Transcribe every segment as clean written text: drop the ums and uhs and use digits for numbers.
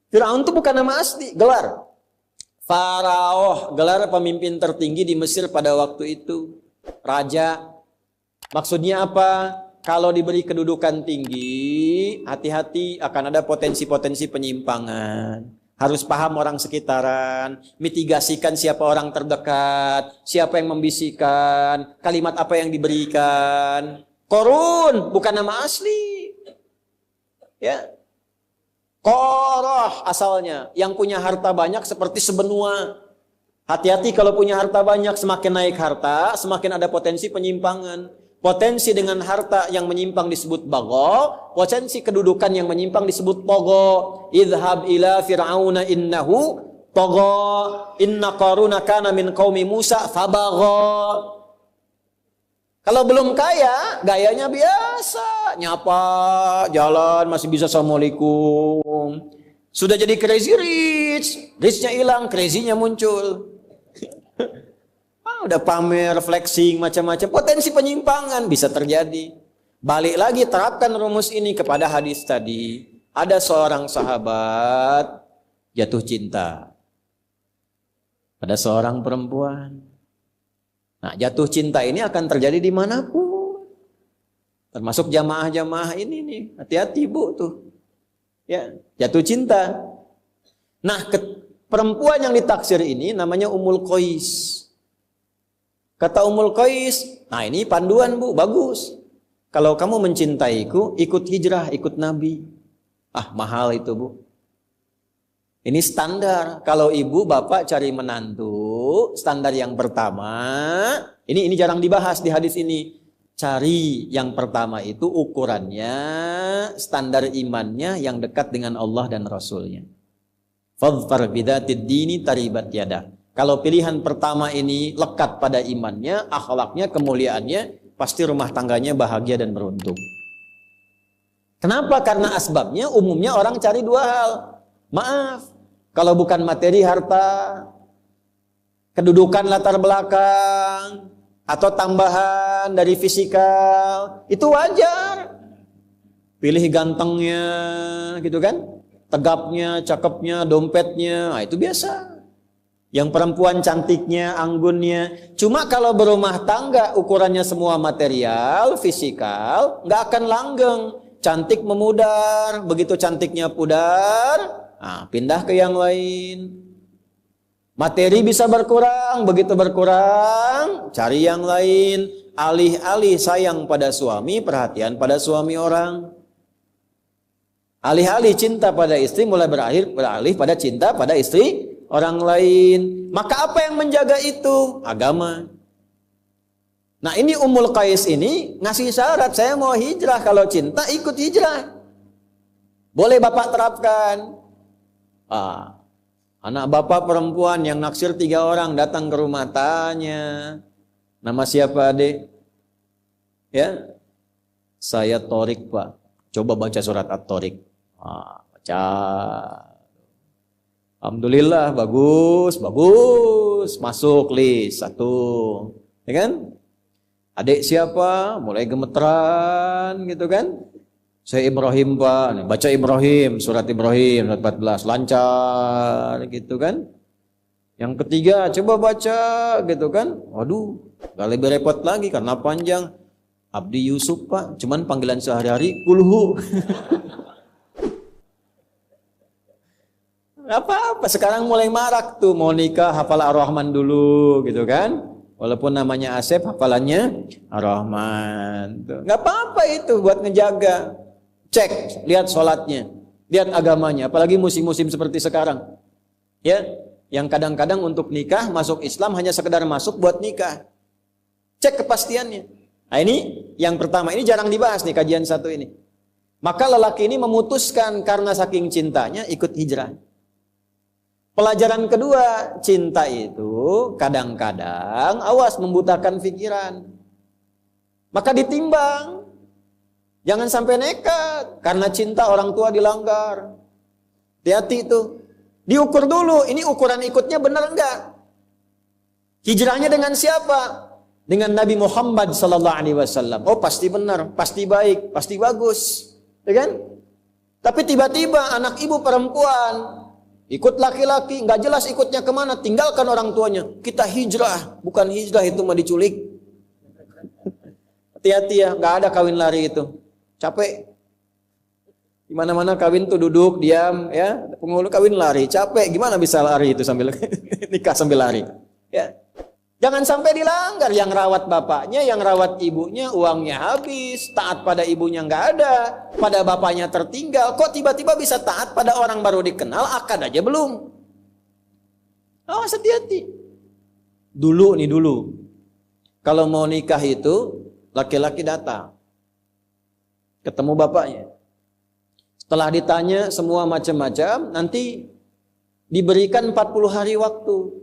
Firaun itu bukan nama asli, gelar. Faraoh, gelar pemimpin tertinggi di Mesir pada waktu itu. Raja. Maksudnya apa? Kalau diberi kedudukan tinggi, hati-hati akan ada potensi-potensi penyimpangan. Harus paham orang sekitaran, mitigasikan siapa orang terdekat, siapa yang membisikkan, kalimat apa yang diberikan. Korun bukan nama asli. Ya. Koroh asalnya, yang punya harta banyak seperti sebenua. Hati-hati kalau punya harta banyak, semakin naik harta, semakin ada potensi penyimpangan. Potensi dengan harta yang menyimpang disebut bago, potensi kedudukan yang menyimpang disebut togo. Idhab ila fir'auna innahu togo, inna qaruna kana min qaumi Musa fabago. Kalau belum kaya, gayanya biasa. Nyapa, jalan, masih bisa assalamualaikum. Sudah jadi crazy rich. Richnya hilang, crazy-nya muncul. Udah pamer, flexing, macam-macam. Potensi penyimpangan bisa terjadi. Balik lagi, terapkan rumus ini kepada hadis tadi. Ada seorang sahabat jatuh cinta pada seorang perempuan. Nah, jatuh cinta ini akan terjadi dimanapun. Termasuk jamaah-jamaah ini nih. Hati-hati bu tuh. Ya, jatuh cinta. Nah, perempuan yang ditaksir ini namanya Ummul Qais. Kata Ummul Qais, nah ini panduan bu, bagus. Kalau kamu mencintaiku, ikut hijrah, ikut Nabi. Ah, mahal itu bu. Ini standar. Kalau ibu bapak cari menantu, standar yang pertama, ini jarang dibahas di hadis ini. Cari yang pertama itu ukurannya, standar imannya yang dekat dengan Allah dan Rasulnya. Fadfar bidatid dini taribat yadah. Kalau pilihan pertama ini lekat pada imannya, akhlaknya, kemuliaannya, pasti rumah tangganya bahagia dan beruntung. Kenapa? Karena asbabnya umumnya orang cari dua hal. Maaf, kalau bukan materi, harta, kedudukan latar belakang, atau tambahan dari fisikal, itu wajar. Pilih gantengnya, gitu kan? Tegapnya, cakepnya, dompetnya, nah itu biasa. Yang perempuan cantiknya, anggunnya. Cuma kalau berumah tangga ukurannya semua material, fisikal, nggak akan langgeng. Cantik memudar, begitu cantiknya pudar, nah, pindah ke yang lain. Materi bisa berkurang, begitu berkurang, cari yang lain. Alih-alih sayang pada suami, perhatian pada suami orang. Alih-alih cinta pada istri, mulai beralih pada cinta pada istri orang lain. Maka apa yang menjaga itu? Agama. Nah ini Ummul Qais ini ngasih syarat, saya mau hijrah, kalau cinta ikut hijrah. Boleh bapak terapkan. Anak bapak perempuan yang naksir 3 orang datang ke rumah, tanya, nama siapa adik? Ya, saya Torik pak. Coba baca surat At-Torik. Baca. Alhamdulillah, bagus, masuk list 1, ya kan? Adik siapa? Mulai gemeteran, gitu kan? Saya Ibrahim pak, baca Ibrahim, surat Ibrahim, surat 14, lancar, gitu kan? Yang ketiga, coba baca, gitu kan? Waduh, gak lebih repot lagi karena panjang. Abdi Yusuf pak, cuman panggilan sehari-hari, kulhu. Apa-apa, sekarang mulai marak tuh, mau nikah hafal Ar-Rahman dulu, gitu kan? Walaupun namanya Asep, hafalannya Ar-Rahman. Gak apa-apa itu buat ngejaga. Cek, lihat sholatnya, lihat agamanya. Apalagi musim-musim seperti sekarang. Ya, yang kadang-kadang untuk nikah, masuk Islam hanya sekedar masuk buat nikah. Cek kepastiannya. Nah ini, yang pertama, ini jarang dibahas nih kajian 1 ini. Maka lelaki ini memutuskan karena saking cintanya ikut hijrah. Pelajaran kedua, cinta itu kadang-kadang awas membutakan pikiran. Maka ditimbang. Jangan sampai nekat karena cinta orang tua dilanggar. Hati-hati itu. Diukur dulu, ini ukuran ikutnya benar enggak? Hijrahnya dengan siapa? Dengan Nabi Muhammad sallallahu alaihi wasallam. Oh, pasti benar, pasti baik, pasti bagus. Ya kan? Tapi tiba-tiba anak ibu perempuan ikut laki-laki, nggak jelas ikutnya kemana, tinggalkan orang tuanya. Kita hijrah, bukan hijrah itu mah diculik. Hati-hati ya, nggak ada kawin lari itu. Capek. Di mana-mana kawin tuh duduk, diam, ya. Penghulu kawin lari, capek. Gimana bisa lari itu sambil nikah sambil lari? Ya. Jangan sampai dilanggar. Yang rawat bapaknya, yang rawat ibunya, uangnya habis. Taat pada ibunya nggak ada, pada bapaknya tertinggal. Kok tiba-tiba bisa taat pada orang baru dikenal, akad aja belum? Awas, hati-hati. Dulu, kalau mau nikah itu, laki-laki datang, ketemu bapaknya. Setelah ditanya semua macam-macam, nanti diberikan 40 hari waktu.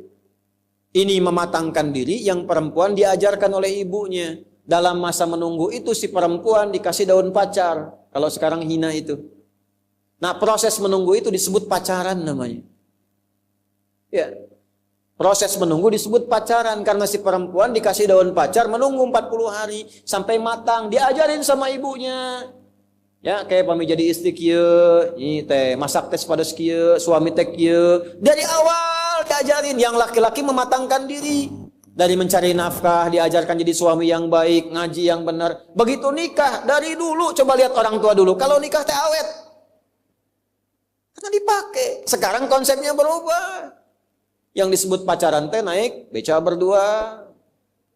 Ini mematangkan diri, yang perempuan diajarkan oleh ibunya. Dalam masa menunggu itu si perempuan dikasih daun pacar. Kalau sekarang hina itu. Nah, proses menunggu itu disebut pacaran namanya. Ya. Proses menunggu disebut pacaran karena si perempuan dikasih daun pacar menunggu 40 hari sampai matang, diajarin sama ibunya. Ya, kayak pami jadi istri kieu, ini teh masak tes pada kieu, suami teh kieu. Dari awal diajarin, yang laki-laki mematangkan diri. Dari mencari nafkah, diajarkan jadi suami yang baik, ngaji yang benar. Begitu nikah, dari dulu coba lihat orang tua dulu. Kalau nikah teh awet. Karena dipakai. Sekarang konsepnya berubah. Yang disebut pacaran teh naik, beca berdua.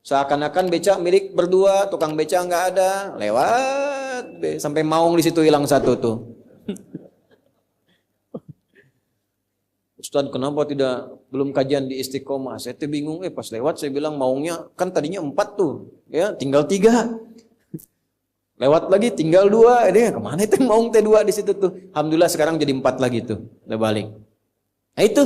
Seakan-akan beca milik berdua, tukang beca nggak ada, lewat. Sampai maung di situ hilang satu tuh. Ustaz, kenapa belum kajian di Istiqomah? Saya tuh bingung, pas lewat saya bilang maungnya kan tadinya 4 tuh, ya tinggal 3. Lewat lagi tinggal 2, kemana itu maung T2 di situ tuh? Alhamdulillah sekarang jadi 4 lagi tuh, udah balik. Nah itu.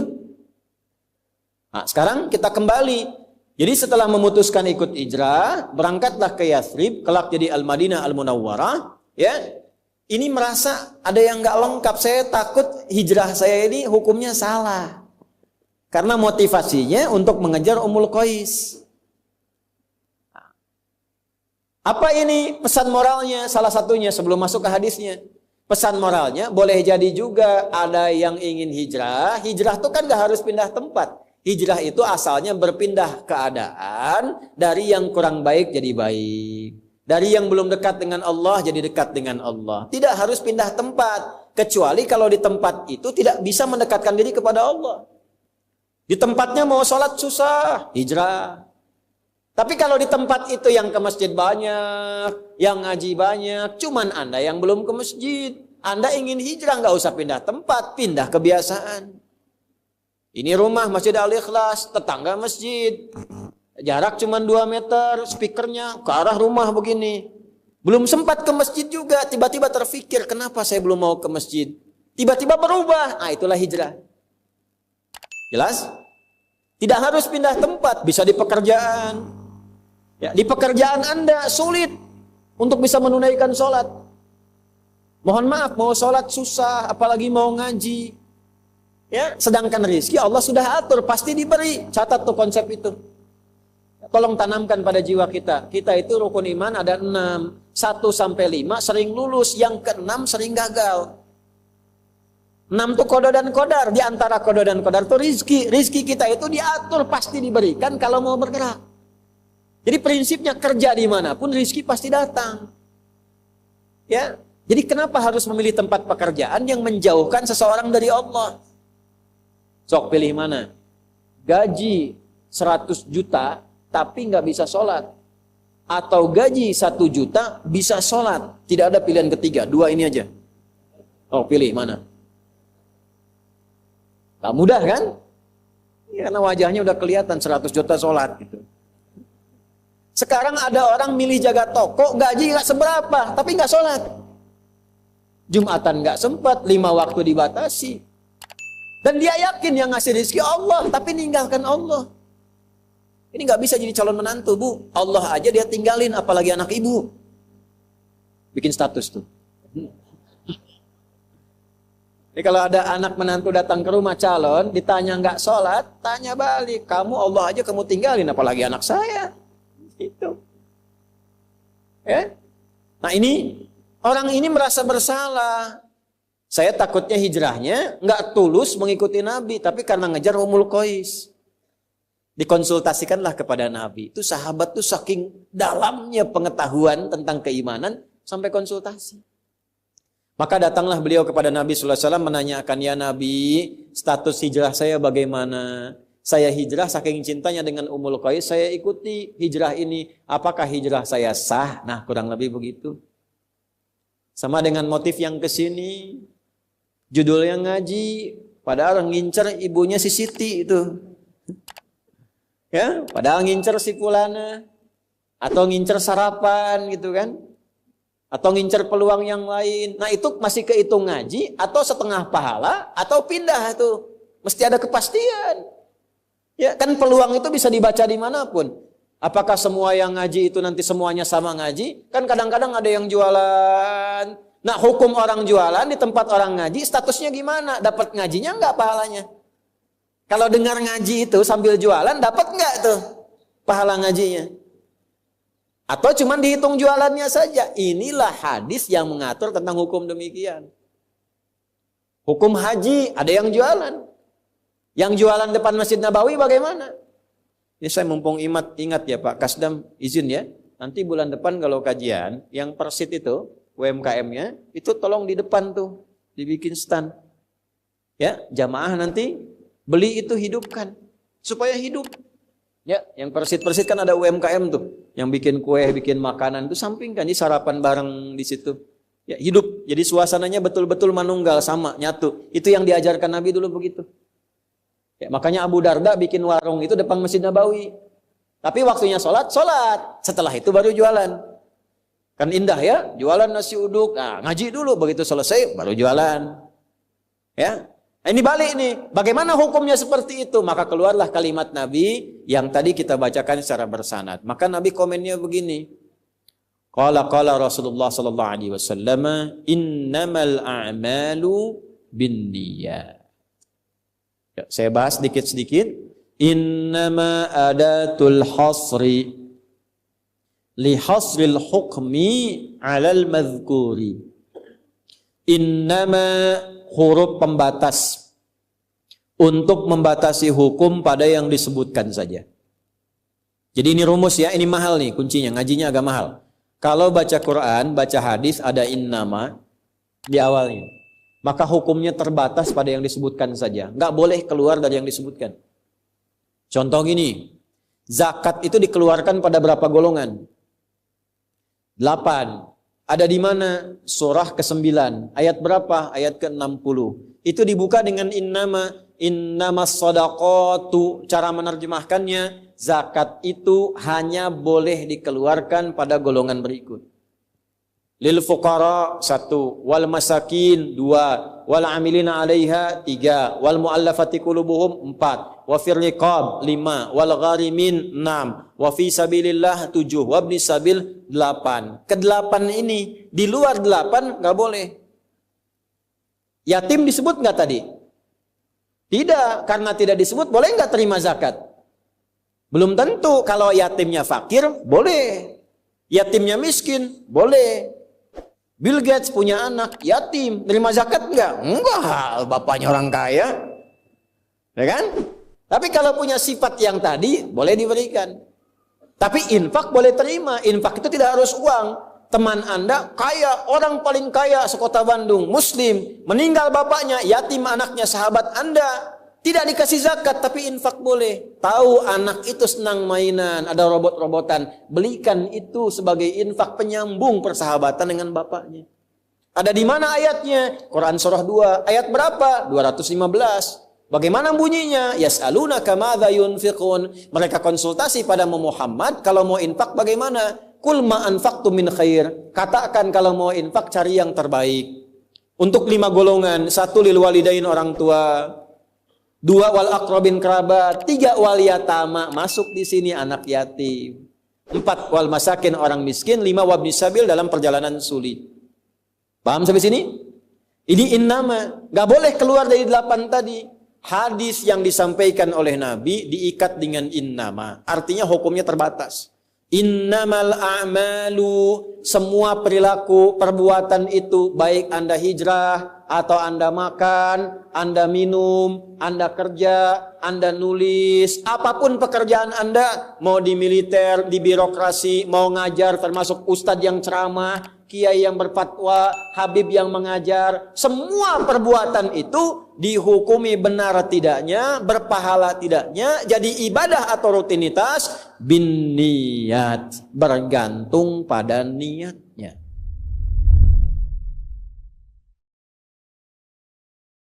Nah, sekarang kita kembali. Jadi setelah memutuskan ikut hijrah, berangkatlah ke Yathrib, kelak jadi Al-Madinah Al-Munawwarah, ya. Ini merasa ada yang nggak lengkap, saya takut hijrah saya ini hukumnya salah. Karena motivasinya untuk mengejar Ummul Qais. Apa ini pesan moralnya? Salah satunya sebelum masuk ke hadisnya. Pesan moralnya boleh jadi juga ada yang ingin hijrah. Hijrah itu kan nggak harus pindah tempat. Hijrah itu asalnya berpindah keadaan dari yang kurang baik jadi baik. Dari yang belum dekat dengan Allah jadi dekat dengan Allah. Tidak harus pindah tempat. Kecuali kalau di tempat itu tidak bisa mendekatkan diri kepada Allah. Di tempatnya mau sholat susah, hijrah. Tapi kalau di tempat itu yang ke masjid banyak, yang ngaji banyak, cuman Anda yang belum ke masjid. Anda ingin hijrah, nggak usah pindah tempat, pindah kebiasaan. Ini rumah Masjid Al-Ikhlas, tetangga masjid. Jarak cuma 2 meter, speakernya ke arah rumah begini. Belum sempat ke masjid juga, tiba-tiba terfikir, kenapa saya belum mau ke masjid? Tiba-tiba berubah, itulah hijrah. Jelas? Tidak harus pindah tempat, bisa di pekerjaan. Ya, di pekerjaan Anda sulit untuk bisa menunaikan sholat. Mohon maaf, mau sholat susah, apalagi mau ngaji. Ya, sedangkan rezeki Allah sudah atur, pasti diberi. Catat tuh konsep itu. Tolong tanamkan pada jiwa kita. Kita itu rukun iman ada 6. 1-5 sering lulus, yang ke-6 sering gagal. 6 tuh kodo dan kodar. Di antara kodo dan kodar itu rizki. Rizki kita itu diatur, pasti diberikan kalau mau bergerak. Jadi prinsipnya kerja dimanapun rizki pasti datang. Ya, jadi kenapa harus memilih tempat pekerjaan yang menjauhkan seseorang dari Allah? Sok pilih mana? Gaji 100 juta tapi nggak bisa sholat. Atau gaji 1 juta bisa sholat. Tidak ada pilihan ketiga, 2 ini aja. Oh, pilih mana? Gak mudah kan? Ya, karena wajahnya udah kelihatan 100 juta sholat gitu. Sekarang ada orang milih jaga toko, gaji nggak seberapa, tapi nggak sholat. Jumatan nggak sempat, 5 waktu dibatasi. Dan dia yakin yang ngasih rezeki Allah, tapi ninggalkan Allah. Ini nggak bisa jadi calon menantu, Bu. Allah aja dia tinggalin, apalagi anak ibu. Bikin status tuh. Jadi kalau ada anak menantu datang ke rumah calon, ditanya nggak sholat, tanya balik. Kamu Allah aja kamu tinggalin, apalagi anak saya. Itu. Ya? Nah ini, orang ini merasa bersalah. Saya takutnya hijrahnya nggak tulus mengikuti Nabi, tapi karena ngejar Ummul Qais. Dikonsultasikanlah kepada Nabi. Itu sahabat tuh saking dalamnya pengetahuan tentang keimanan sampai konsultasi. Maka datanglah beliau kepada Nabi sallallahu alaihi wasallam menanyakan, "Ya Nabi, status hijrah saya bagaimana? Saya hijrah saking cintanya dengan Ummul Qais, saya ikuti hijrah ini. Apakah hijrah saya sah?" Nah, kurang lebih begitu. Sama dengan motif yang kesini. Judulnya ngaji, padahal ngincer ibunya si Siti itu. Ya, padahal ngincer si Fulana. Atau ngincer sarapan gitu kan. Atau ngincer peluang yang lain. Nah itu masih kehitung ngaji, atau setengah pahala, atau pindah itu. Mesti ada kepastian. Ya kan peluang itu bisa dibaca dimanapun. Apakah semua yang ngaji itu nanti semuanya sama ngaji? Kan kadang-kadang ada yang jualan. Nah hukum orang jualan di tempat orang ngaji statusnya gimana? Dapat ngajinya enggak pahalanya? Kalau dengar ngaji itu sambil jualan dapat enggak tuh pahala ngajinya? Atau cuma dihitung jualannya saja? Inilah hadis yang mengatur tentang hukum demikian. Hukum haji ada yang jualan. Yang jualan depan Masjid Nabawi bagaimana? Ya saya mumpung ingat ya Pak Kasdam izin ya. Nanti bulan depan kalau kajian yang persit itu UMKM-nya itu tolong di depan tuh dibikin stand. Ya, jamaah nanti beli itu hidupkan supaya hidup. Ya, yang persit-persit kan ada UMKM tuh yang bikin kue, bikin makanan itu sampingkan di sarapan bareng di situ. Ya, hidup. Jadi suasananya betul-betul manunggal sama, nyatu. Itu yang diajarkan Nabi dulu begitu. Ya, makanya Abu Darda bikin warung itu depan Masjid Nabawi. Tapi waktunya sholat. Setelah itu baru jualan. Kan indah ya, jualan nasi uduk. Nah, ngaji dulu, begitu selesai baru jualan. Ya. Nah, ini balik nih. Bagaimana hukumnya seperti itu? Maka keluarlah kalimat Nabi yang tadi kita bacakan secara bersanad. Maka Nabi komennya begini. Qala Rasulullah sallallahu alaihi wasallam, "Innamal a'malu binniyat." Ya, saya bahas sedikit-sedikit. Innama adatul hasri li hasril hukmi 'alal madhkuri. Innama huruf pembatas untuk membatasi hukum pada yang disebutkan saja. Jadi ini rumus ya, ini mahal nih kuncinya, ngajinya agak mahal. Kalau baca Quran, baca hadis ada innama di awalnya. Maka hukumnya terbatas pada yang disebutkan saja. Nggak boleh keluar dari yang disebutkan. Contoh gini, zakat itu dikeluarkan pada berapa golongan? 8. Ada di mana? Surah ke-9. Ayat berapa? Ayat ke-60. Itu dibuka dengan innamas shadaqatu. Cara menerjemahkannya, zakat itu hanya boleh dikeluarkan pada golongan berikut. Lil fuqara 1, wal masakin 2, wal amilina 'alaiha 3, wal muallafati qulubuhum 4, wa fir riqab 5, wal gharimin 6, wa fi sabilillah 7, wa ibnis sabil 8. Ke-8 ini, di luar 8 enggak boleh. Yatim disebut enggak tadi? Tidak, karena tidak disebut boleh enggak terima zakat? Belum tentu. Kalau yatimnya fakir boleh. Yatimnya miskin boleh. Bill Gates punya anak yatim, terima zakat enggak? Enggak, bapaknya orang kaya. Ya kan? Tapi kalau punya sifat yang tadi, boleh diberikan. Tapi infak boleh terima. Infak itu tidak harus uang. Teman Anda kaya, orang paling kaya sekota Bandung, muslim, meninggal bapaknya, yatim anaknya, sahabat Anda, tidak dikasih zakat, tapi infak boleh. Tahu anak itu senang mainan, ada robot-robotan, belikan itu sebagai infak penyambung persahabatan dengan bapaknya. Ada di mana ayatnya? Quran surah 2, ayat berapa? 215. Bagaimana bunyinya? Yas'alunaka madza yunfiqun. Mereka konsultasi pada Muhammad, kalau mau infak bagaimana? Qul ma anfaqtum min khair. Katakan kalau mau infak cari yang terbaik. Untuk 5 golongan, 1 lil walidain orang tua, 2 wal aqrabin kerabat, 3 wal yatama, masuk di sini anak yatim. 4 wal masakin orang miskin, 5 wabnis sabil dalam perjalanan sulit. Paham sampai sini? Ini innama, enggak boleh keluar dari 8 tadi. Hadis yang disampaikan oleh Nabi diikat dengan innama, artinya hukumnya terbatas. Innamal a'malu, semua perilaku, perbuatan itu, baik Anda hijrah, atau Anda makan, Anda minum, Anda kerja, Anda nulis, apapun pekerjaan Anda, mau di militer, di birokrasi, mau ngajar, termasuk ustadz yang ceramah, kiai yang berfatwa, habib yang mengajar, semua perbuatan itu dihukumi benar tidaknya, berpahala tidaknya, jadi ibadah atau rutinitas bin niat, bergantung pada niatnya.